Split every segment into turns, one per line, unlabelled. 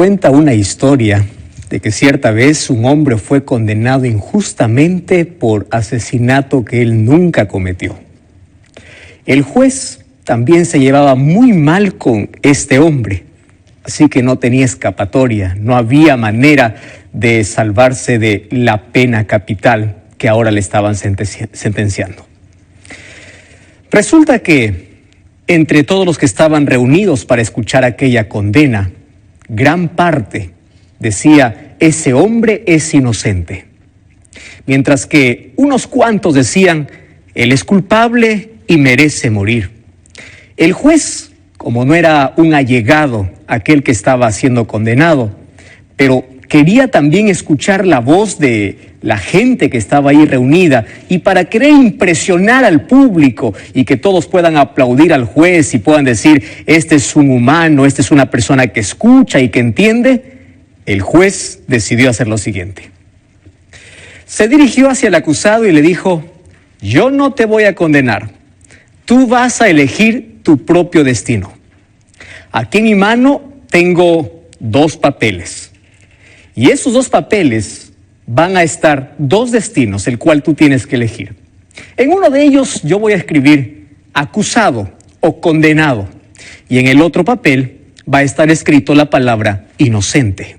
cuenta una historia de que cierta vez un hombre fue condenado injustamente por asesinato que él nunca cometió. El juez también se llevaba muy mal con este hombre, así que no tenía escapatoria, no había manera de salvarse de la pena capital que ahora le estaban sentenciando. Resulta que entre todos los que estaban reunidos para escuchar aquella condena, gran parte decía: ese hombre es inocente. Mientras que unos cuantos decían: él es culpable y merece morir. El juez, como no era un allegado aquel que estaba siendo condenado, pero quería también escuchar la voz de la gente que estaba ahí reunida, y para querer impresionar al público y que todos puedan aplaudir al juez y puedan decir: este es un humano, esta es una persona que escucha y que entiende, el juez decidió hacer lo siguiente. Se dirigió hacia el acusado y le dijo: yo no te voy a condenar, tú vas a elegir tu propio destino. Aquí en mi mano tengo 2 papeles, y esos 2 papeles van a estar 2 destinos, el cual tú tienes que elegir. En uno de ellos yo voy a escribir acusado o condenado, y en el otro papel va a estar escrito la palabra inocente.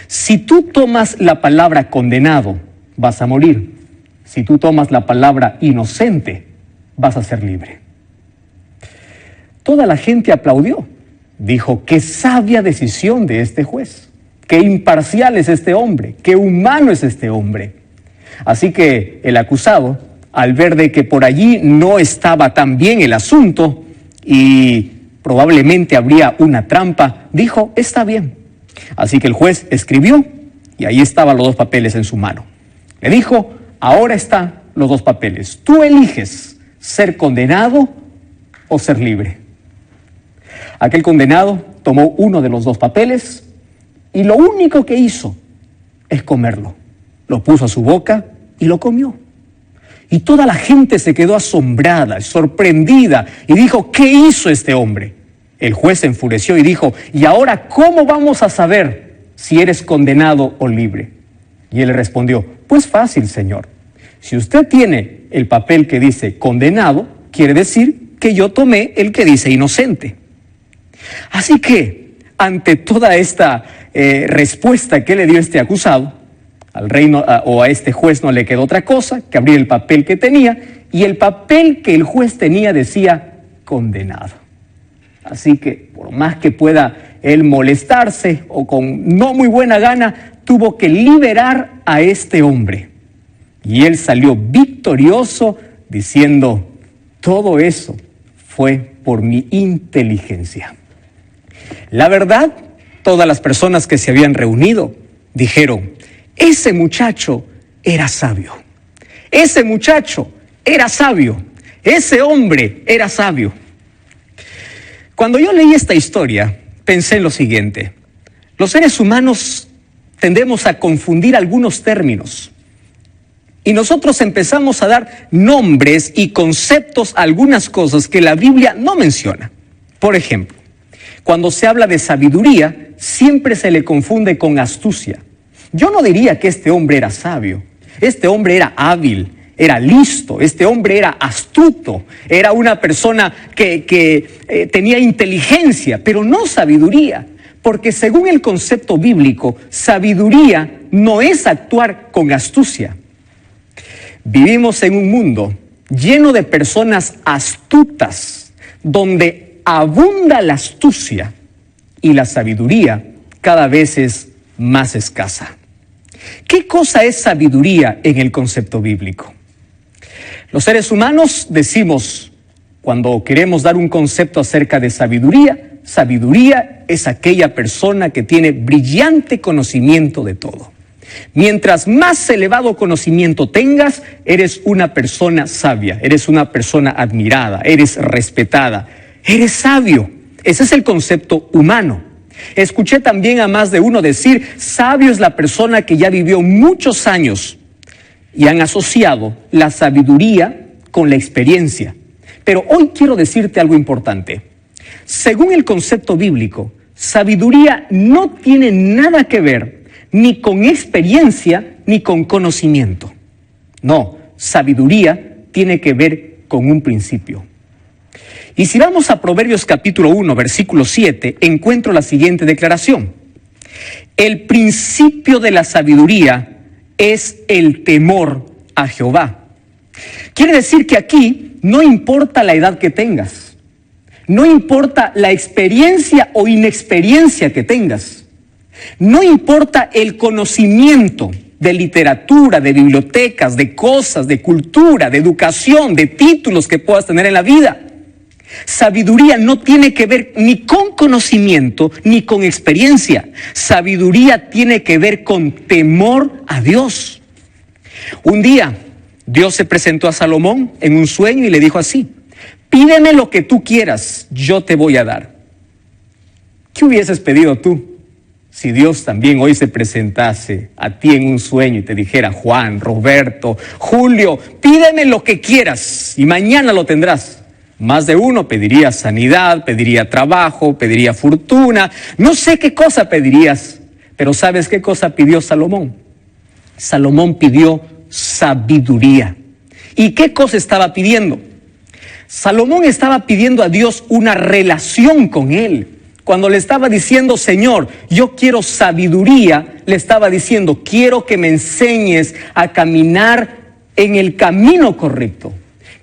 Si tú tomas la palabra condenado, vas a morir. Si tú tomas la palabra inocente, vas a ser libre. Toda la gente aplaudió. Dijo: qué sabia decisión de este juez. Qué imparcial es este hombre, qué humano es este hombre. Así que el acusado, al ver de que por allí no estaba tan bien el asunto y probablemente habría una trampa, dijo: está bien. Así que el juez escribió y ahí estaban los 2 papeles en su mano. Le dijo: ahora están los 2 papeles. Tú eliges ser condenado o ser libre. Aquel condenado tomó uno de los 2 papeles y lo único que hizo es comerlo. Lo puso a su boca y lo comió. Y toda la gente se quedó asombrada, sorprendida, y dijo: ¿qué hizo este hombre? El juez se enfureció y dijo: ¿y ahora cómo vamos a saber si eres condenado o libre? Y él le respondió: pues fácil, señor. Si usted tiene el papel que dice condenado, quiere decir que yo tomé el que dice inocente. Así que, ante toda esta respuesta que le dio este acusado, al reino o a este juez no le quedó otra cosa que abrir el papel que tenía, y el papel que el juez tenía decía condenado. Así que, por más que pueda él molestarse o con no muy buena gana, tuvo que liberar a este hombre. Y él salió victorioso diciendo: todo eso fue por mi inteligencia. La verdad, todas las personas que se habían reunido dijeron: ese muchacho era sabio. Ese muchacho era sabio. Ese hombre era sabio. Cuando yo leí esta historia, pensé en lo siguiente: los seres humanos tendemos a confundir algunos términos. Y nosotros empezamos a dar nombres y conceptos a algunas cosas que la Biblia no menciona. Por ejemplo, cuando se habla de sabiduría, siempre se le confunde con astucia. Yo no diría que este hombre era sabio. Este hombre era hábil, era listo, este hombre era astuto, era una persona que tenía inteligencia, pero no sabiduría. Porque según el concepto bíblico, sabiduría no es actuar con astucia. Vivimos en un mundo lleno de personas astutas, donde abunda la astucia y la sabiduría cada vez es más escasa. ¿Qué cosa es sabiduría en el concepto bíblico? Los seres humanos decimos, cuando queremos dar un concepto acerca de sabiduría, sabiduría es aquella persona que tiene brillante conocimiento de todo. Mientras más elevado conocimiento tengas, eres una persona sabia, eres una persona admirada, eres respetada, eres sabio. Ese es el concepto humano. Escuché también a más de uno decir: sabio es la persona que ya vivió muchos años, y han asociado la sabiduría con la experiencia. Pero hoy quiero decirte algo importante. Según el concepto bíblico, Sabiduría no tiene nada que ver ni con experiencia ni con conocimiento. No, sabiduría tiene que ver con un principio. Y si vamos a Proverbios capítulo 1, versículo 7, encuentro la siguiente declaración. El principio de la sabiduría es el temor a Jehová. Quiere decir que aquí no importa la edad que tengas, no importa la experiencia o inexperiencia que tengas, no importa el conocimiento de literatura, de bibliotecas, de cosas, de cultura, de educación, de títulos que puedas tener en la vida. Sabiduría no tiene que ver ni con conocimiento ni con experiencia. Sabiduría tiene que ver con temor a Dios. Un día Dios se presentó a Salomón en un sueño y le dijo así: pídeme lo que tú quieras, yo te voy a dar. ¿Qué hubieses pedido tú si Dios también hoy se presentase a ti en un sueño y te dijera: Juan, Roberto, Julio, pídeme lo que quieras y mañana lo tendrás? Más de uno pediría sanidad, pediría trabajo, pediría fortuna, no sé qué cosa pedirías, pero ¿sabes qué cosa pidió Salomón? Salomón pidió sabiduría. ¿Y qué cosa estaba pidiendo? Salomón estaba pidiendo a Dios una relación con él. Cuando le estaba diciendo: Señor, yo quiero sabiduría, le estaba diciendo: quiero que me enseñes a caminar en el camino correcto.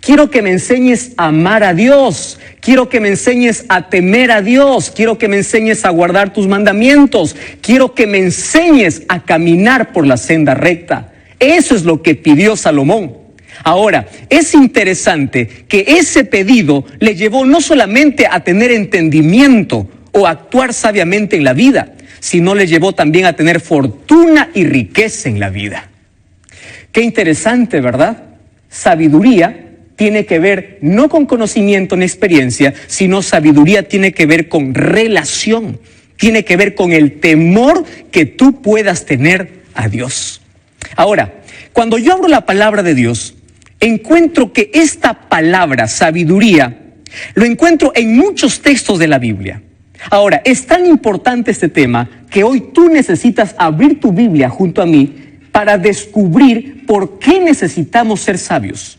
Quiero que me enseñes a amar a Dios. Quiero que me enseñes a temer a Dios. Quiero que me enseñes a guardar tus mandamientos. Quiero que me enseñes a caminar por la senda recta. Eso es lo que pidió Salomón. Ahora, es interesante que ese pedido le llevó no solamente a tener entendimiento o actuar sabiamente en la vida, sino le llevó también a tener fortuna y riqueza en la vida. Qué interesante, ¿verdad? Sabiduría tiene que ver no con conocimiento ni experiencia, sino sabiduría tiene que ver con relación, tiene que ver con el temor que tú puedas tener a Dios. Ahora, cuando yo abro la palabra de Dios, encuentro que esta palabra, sabiduría, lo encuentro en muchos textos de la Biblia. Ahora, es tan importante este tema que hoy tú necesitas abrir tu Biblia junto a mí para descubrir por qué necesitamos ser sabios.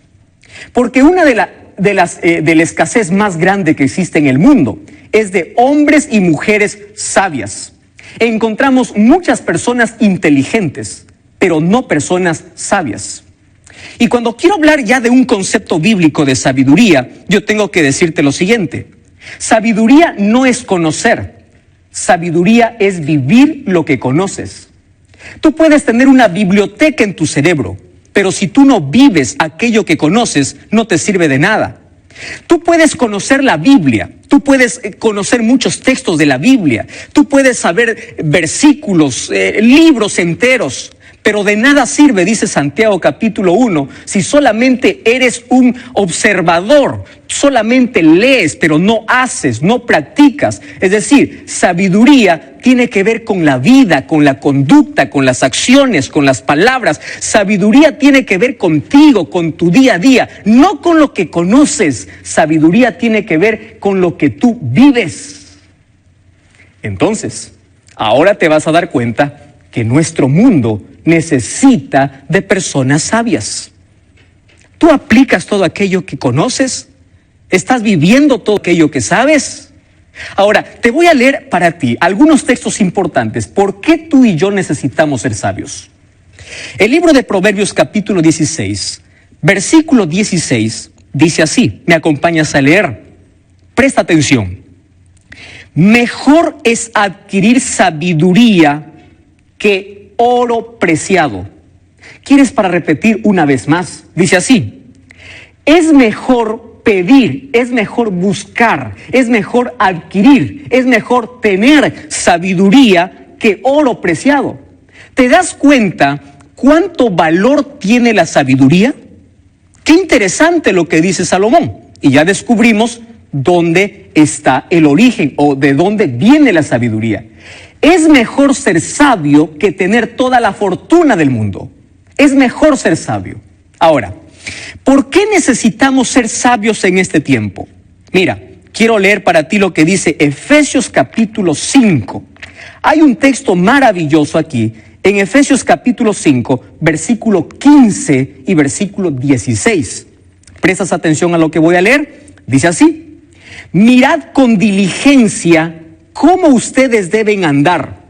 Porque una de la escasez más grande que existe en el mundo es de hombres y mujeres sabias. Encontramos muchas personas inteligentes, pero no personas sabias. Y cuando quiero hablar ya de un concepto bíblico de sabiduría, yo tengo que decirte lo siguiente: sabiduría no es conocer, sabiduría es vivir lo que conoces. Tú puedes tener una biblioteca en tu cerebro, pero si tú no vives aquello que conoces, no te sirve de nada. Tú puedes conocer la Biblia, tú puedes conocer muchos textos de la Biblia, tú puedes saber versículos, libros enteros, pero de nada sirve, dice Santiago capítulo 1, si solamente eres un observador, solamente lees, pero no haces, no practicas. Es decir, sabiduría tiene que ver con la vida, con la conducta, con las acciones, con las palabras. Sabiduría tiene que ver contigo, con tu día a día, no con lo que conoces. Sabiduría tiene que ver con lo que tú vives. Entonces, ahora te vas a dar cuenta que nuestro mundo necesita de personas sabias. ¿Tú aplicas todo aquello que conoces? ¿Estás viviendo todo aquello que sabes? Ahora, te voy a leer para ti algunos textos importantes. ¿Por qué tú y yo necesitamos ser sabios? El libro de Proverbios capítulo 16, versículo 16, dice así. ¿Me acompañas a leer? Presta atención. Mejor es adquirir sabiduría que oro preciado. ¿Quieres para repetir una vez más? Dice así: es mejor pedir, es mejor buscar, es mejor adquirir, es mejor tener sabiduría que oro preciado. ¿Te das cuenta cuánto valor tiene la sabiduría? Qué interesante lo que dice Salomón. Y ya descubrimos dónde está el origen o de dónde viene la sabiduría. Es mejor ser sabio que tener toda la fortuna del mundo. Es mejor ser sabio. Ahora, ¿por qué necesitamos ser sabios en este tiempo? Mira, quiero leer para ti lo que dice Efesios capítulo 5. Hay un texto maravilloso aquí, en Efesios capítulo 5, versículo 15 y versículo 16. ¿Prestas atención a lo que voy a leer? Dice así: mirad con diligencia cómo ustedes deben andar.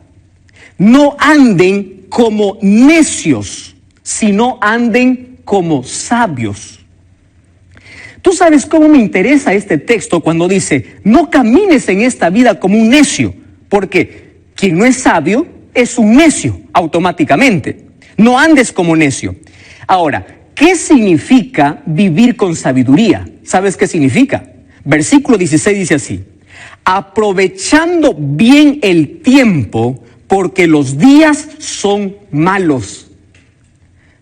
No anden como necios, sino anden como sabios. Tú sabes cómo me interesa este texto cuando dice, no camines en esta vida como un necio, porque quien no es sabio es un necio automáticamente. No andes como necio. Ahora, ¿qué significa vivir con sabiduría? ¿Sabes qué significa? Versículo 16 dice así: aprovechando bien el tiempo, porque los días son malos.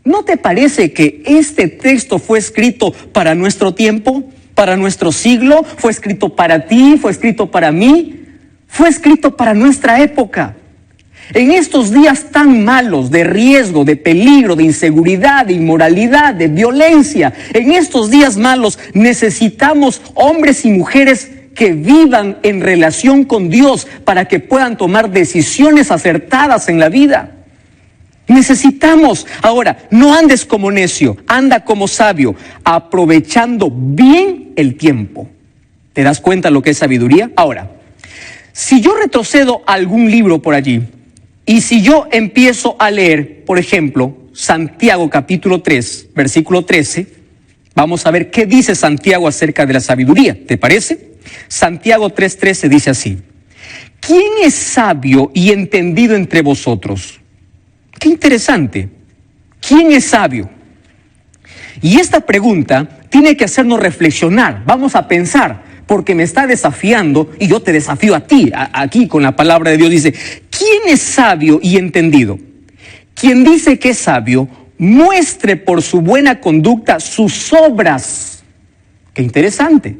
¿No te parece que este texto fue escrito para nuestro tiempo, para nuestro siglo? Fue escrito para ti, fue escrito para mí, fue escrito para nuestra época. En estos días tan malos, de riesgo, de peligro, de inseguridad, de inmoralidad, de violencia, en estos días malos necesitamos hombres y mujeres que vivan en relación con Dios para que puedan tomar decisiones acertadas en la vida. Necesitamos. Ahora, no andes como necio, anda como sabio, aprovechando bien el tiempo. ¿Te das cuenta lo que es sabiduría? Ahora, si yo retrocedo a algún libro por allí, y si yo empiezo a leer, por ejemplo, Santiago capítulo 3, versículo 13, vamos a ver qué dice Santiago acerca de la sabiduría. ¿Te parece? Santiago 3:13 dice así: ¿quién es sabio y entendido entre vosotros? Qué interesante. ¿Quién es sabio? Y esta pregunta tiene que hacernos reflexionar. Vamos a pensar, porque me está desafiando y yo te desafío a ti. Aquí con la palabra de Dios dice, ¿quién es sabio y entendido? Quien dice que es sabio, muestre por su buena conducta sus obras. Qué interesante.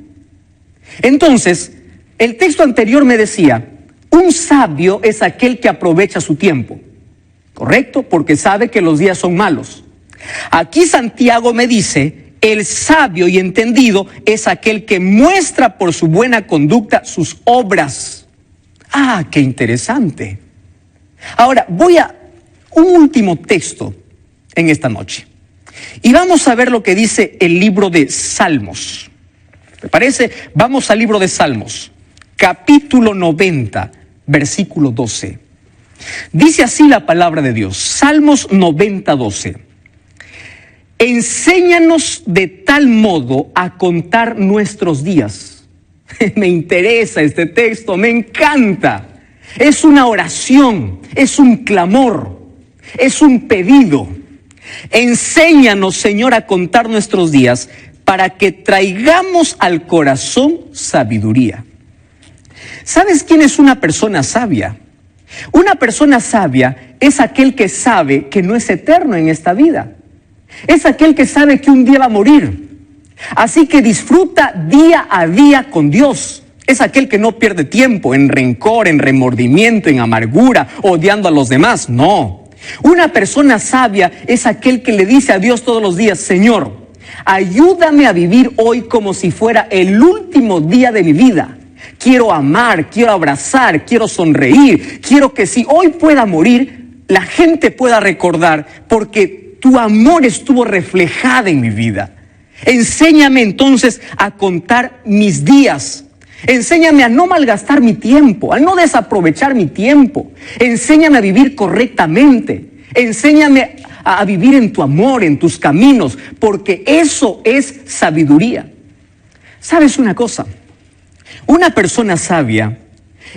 Entonces, el texto anterior me decía, un sabio es aquel que aprovecha su tiempo. ¿Correcto? Porque sabe que los días son malos. Aquí Santiago me dice, el sabio y entendido es aquel que muestra por su buena conducta sus obras. ¡Ah, qué interesante! Ahora, voy a un último texto en esta noche. Y vamos a ver lo que dice el libro de Salmos. ¿Te parece? Vamos al libro de Salmos, capítulo 90, versículo 12. Dice así la palabra de Dios, Salmos 90:12. Enséñanos de tal modo a contar nuestros días. Me interesa este texto, me encanta. Es una oración, es un clamor, es un pedido. Enséñanos, Señor, a contar nuestros días para que traigamos al corazón sabiduría. ¿Sabes quién es una persona sabia? Una persona sabia es aquel que sabe que no es eterno en esta vida. Es aquel que sabe que un día va a morir. Así que disfruta día a día con Dios. Es aquel que no pierde tiempo en rencor, en remordimiento, en amargura, odiando a los demás. No. Una persona sabia es aquel que le dice a Dios todos los días, Señor, ayúdame a vivir hoy como si fuera el último día de mi vida. Quiero amar, quiero abrazar, quiero sonreír. Quiero que si hoy pueda morir, la gente pueda recordar porque tu amor estuvo reflejado en mi vida. Enséñame entonces a contar mis días. Enséñame a no malgastar mi tiempo, a no desaprovechar mi tiempo. Enséñame a vivir correctamente. Enséñame a vivir en tu amor, en tus caminos, porque eso es sabiduría. ¿Sabes una cosa? Una persona sabia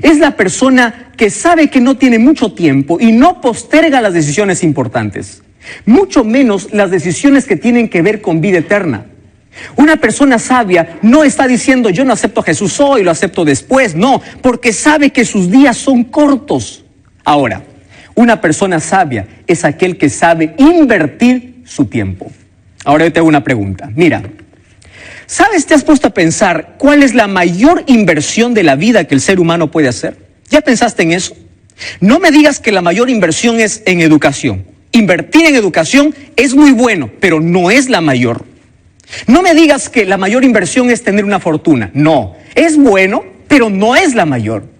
es la persona que sabe que no tiene mucho tiempo y no posterga las decisiones importantes, mucho menos las decisiones que tienen que ver con vida eterna. Una persona sabia no está diciendo yo no acepto a Jesús hoy, lo acepto después, no, porque sabe que sus días son cortos. Ahora, una persona sabia es aquel que sabe invertir su tiempo. Ahora yo te hago una pregunta, mira. ¿Sabes? ¿Te has puesto a pensar cuál es la mayor inversión de la vida que el ser humano puede hacer? ¿Ya pensaste en eso? No me digas que la mayor inversión es en educación. Invertir en educación es muy bueno, pero no es la mayor. No me digas que la mayor inversión es tener una fortuna. No, Es bueno, pero no es la mayor.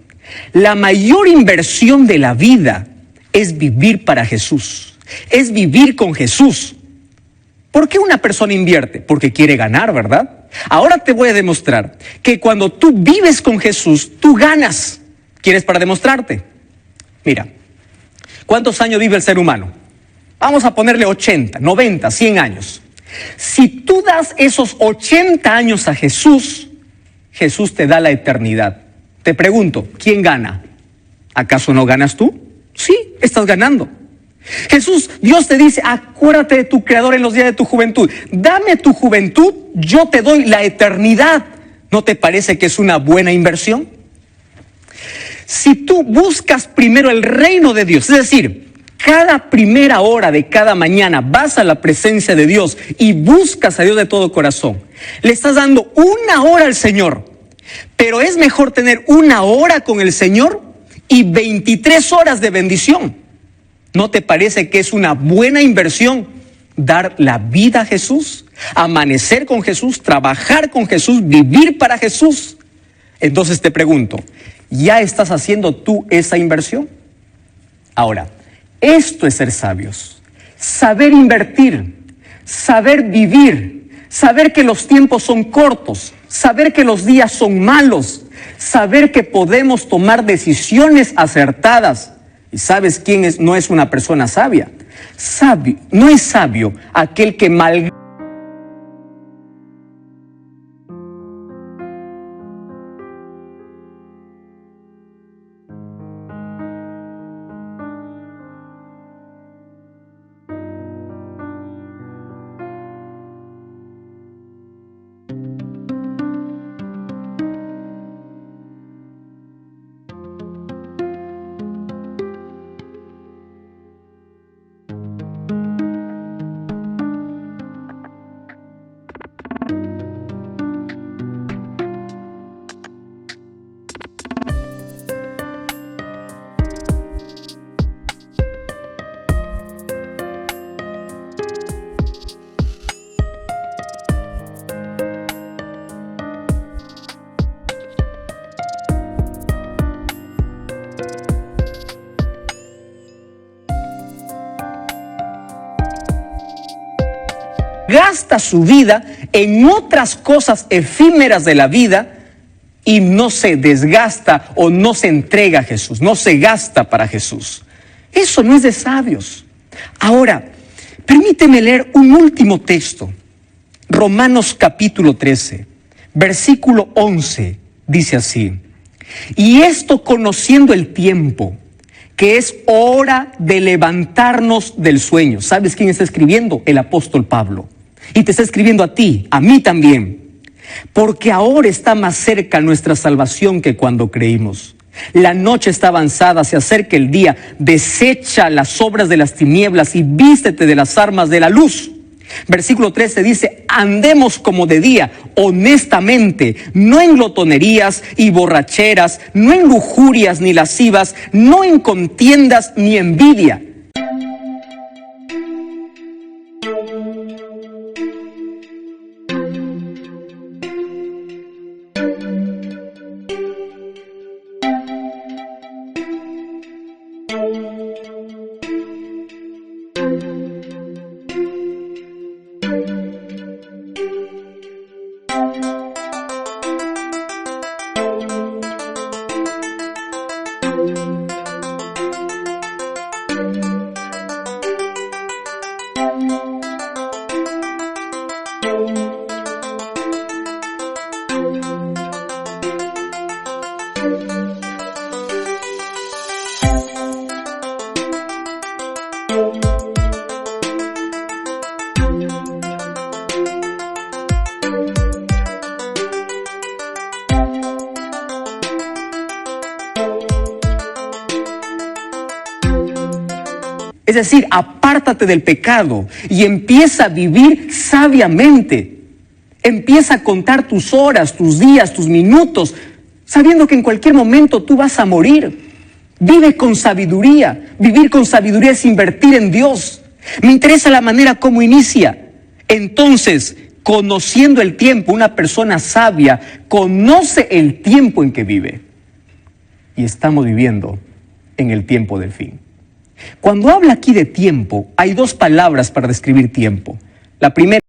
La mayor inversión de la vida es vivir para Jesús, es vivir con Jesús. ¿Por qué una persona invierte? Porque quiere ganar, ¿verdad? Ahora te voy a demostrar que cuando tú vives con Jesús, tú ganas. ¿Quieres para demostrarte? Mira, ¿cuántos años vive el ser humano? Vamos a ponerle 80, 90, 100 años. Si tú das esos 80 años a Jesús, Jesús te da la eternidad. Te pregunto, ¿quién gana? ¿Acaso no ganas tú? Sí, estás ganando. Jesús, Dios te dice, acuérdate de tu Creador en los días de tu juventud. Dame tu juventud, yo te doy la eternidad. ¿No te parece que es una buena inversión? Si tú buscas primero el reino de Dios, es decir, cada primera hora de cada mañana vas a la presencia de Dios y buscas a Dios de todo corazón, le estás dando una hora al Señor. Pero es mejor tener una hora con el Señor y 23 horas de bendición. ¿No te parece que es una buena inversión dar la vida a Jesús, amanecer con Jesús, trabajar con Jesús, vivir para Jesús? Entonces te pregunto, ¿ya estás haciendo tú esa inversión? Ahora, esto es ser sabios, saber invertir, saber vivir, saber que los tiempos son cortos, saber que los días son malos, saber que podemos tomar decisiones acertadas. ¿Y sabes quién no es una persona sabia? Sabio, no es sabio aquel que malgasta. su vida en otras cosas efímeras de la vida y no se desgasta o no se entrega a Jesús, no se gasta para Jesús. Eso no es de sabios. Ahora, permíteme leer un último texto. Romanos capítulo 13, versículo 11, dice así: y esto conociendo el tiempo, que es hora de levantarnos del sueño. ¿Sabes quién está escribiendo? El apóstol Pablo. Y te está escribiendo a ti, a mí también. Porque ahora está más cerca nuestra salvación que cuando creímos. La noche está avanzada, se acerca el día. Desecha las obras de las tinieblas y vístete de las armas de la luz. Versículo 13 dice: andemos como de día, honestamente, no en glotonerías y borracheras, no en lujurias ni lascivas, no en contiendas ni envidia. Es decir, apártate del pecado y empieza a vivir sabiamente. Empieza a contar tus horas, tus días, tus minutos, sabiendo que en cualquier momento tú vas a morir. Vive con sabiduría. Vivir con sabiduría es invertir en Dios. Me interesa la manera como inicia. Entonces, conociendo el tiempo. Una persona sabia conoce el tiempo en que vive. Y estamos viviendo en el tiempo del fin. Cuando habla aquí de tiempo, hay dos palabras para describir tiempo. La primera